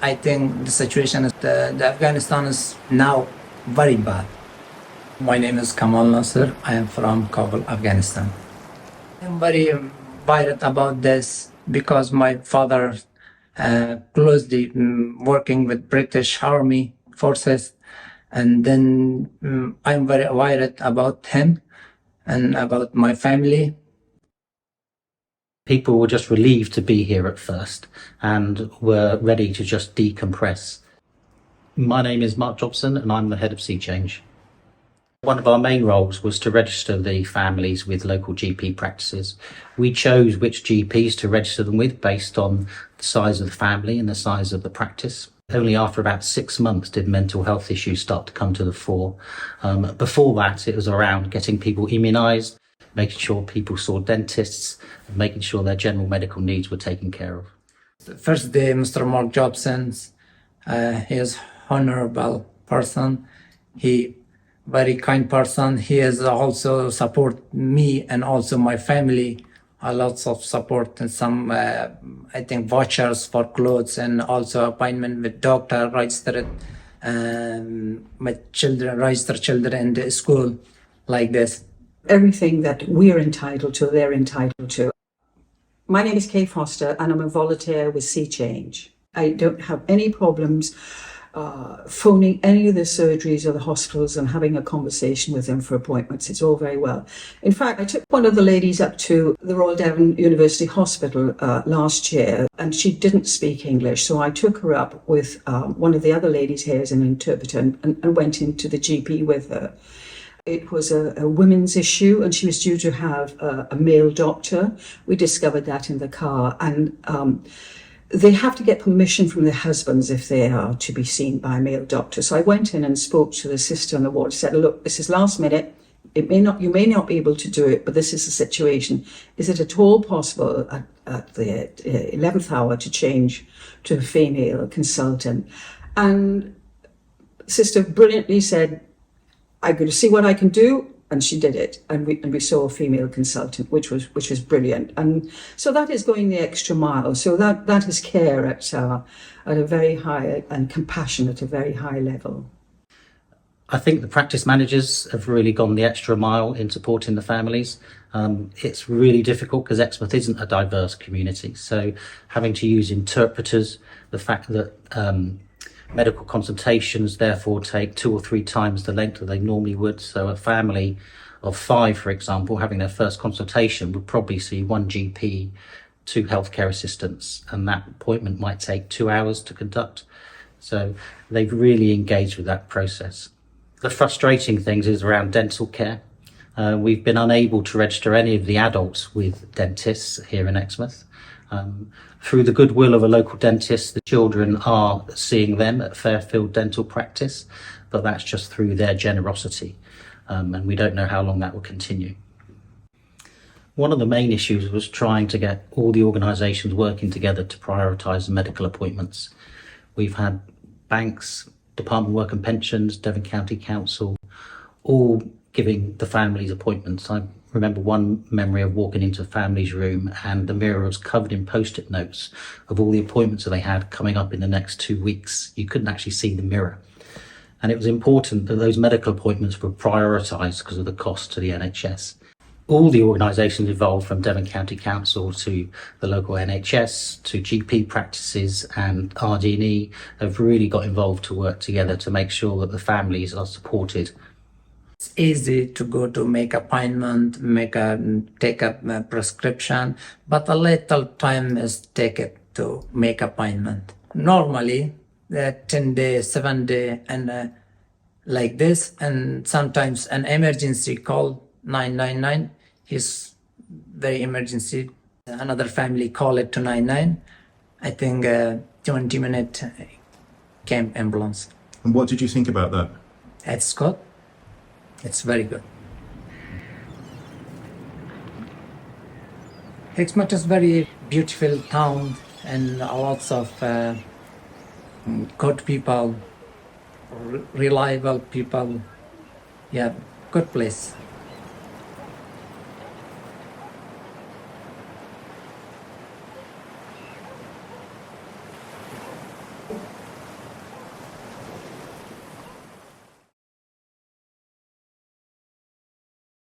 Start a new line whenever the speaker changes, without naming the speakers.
I think the situation is the Afghanistan is now very bad. My name is Kamal Nasser. I am from Kabul, Afghanistan. I'm very worried about this because my father closely working with British Army forces, and then I'm very worried about him and about my family.
People were just relieved to be here at first and were ready to just decompress. My name is Mark Jobson and I'm the head of Sea Change. One of our main roles was to register the families with local GP practices. We chose which GPs to register them with based on the size of the family and the size of the practice. Only after about 6 months did mental health issues start to come to the fore. Before that, it was around getting people immunised, making sure people saw dentists, and making sure their general medical needs were taken care of.
The first day, Mr. Mark Jobson, he is honorable person. He very kind person. He has also support me and also my family. Lots of support and some, I think, vouchers for clothes and also appointment with doctor, registered my children, register children in the school like this.
Everything that we're entitled to, they're entitled to. My name is Kay Foster and I'm a volunteer with Sea Change. I don't have any problems phoning any of the surgeries or the hospitals and having a conversation with them for appointments. It's all very well. In fact, I took one of the ladies up to the Royal Devon University Hospital last year and she didn't speak English. So I took her up with one of the other ladies here as an interpreter and went into the GP with her. It was a women's issue and she was due to have a male doctor. We discovered that in the car, and they have to get permission from their husbands if they are to be seen by a male doctor. So I went in and spoke to the sister on the ward, said, look, this is last minute. You may not be able to do it, but this is the situation. Is it at all possible at the 11th hour to change to a female consultant? And sister brilliantly said, I'm going to see what I can do. And she did it, and we saw a female consultant, which was brilliant. And so that is going the extra mile. So that is care at a very high and compassion at a very high level.
I think the practice managers have really gone the extra mile in supporting the families. It's really difficult because Exmouth isn't a diverse community. So having to use interpreters, the fact that medical consultations therefore take 2 or 3 times the length that they normally would. So a family of 5, for example, having their first consultation would probably see 1 GP, 2 healthcare assistants, and that appointment might take 2 hours to conduct. So they've really engaged with that process. The frustrating things is around dental care. We've been unable to register any of the adults with dentists here in Exmouth. Through the goodwill of a local dentist, the children are seeing them at Fairfield Dental Practice, but that's just through their generosity, and we don't know how long that will continue. One of the main issues was trying to get all the organisations working together to prioritise medical appointments. We've had banks, Department of Work and Pensions, Devon County Council, all giving the families appointments. I remember one memory of walking into a family's room and the mirror was covered in post-it notes of all the appointments that they had coming up in the next 2 weeks. You couldn't actually see the mirror. And it was important that those medical appointments were prioritised because of the cost to the NHS. All the organisations involved, from Devon County Council to the local NHS to GP practices and RD&E, have really got involved to work together to make sure that the families are supported.
It's easy to go to make appointment, take a prescription, but a little time is taken to make appointment. Normally, 10 days, 7 days, and like this, and sometimes an emergency call 999 is very emergency. Another family call it to 99. I think 20-minute came ambulance.
And what did you think about that?
It's good. It's very good. Exmouth is very beautiful town and lots of good people, reliable people. Yeah, good place.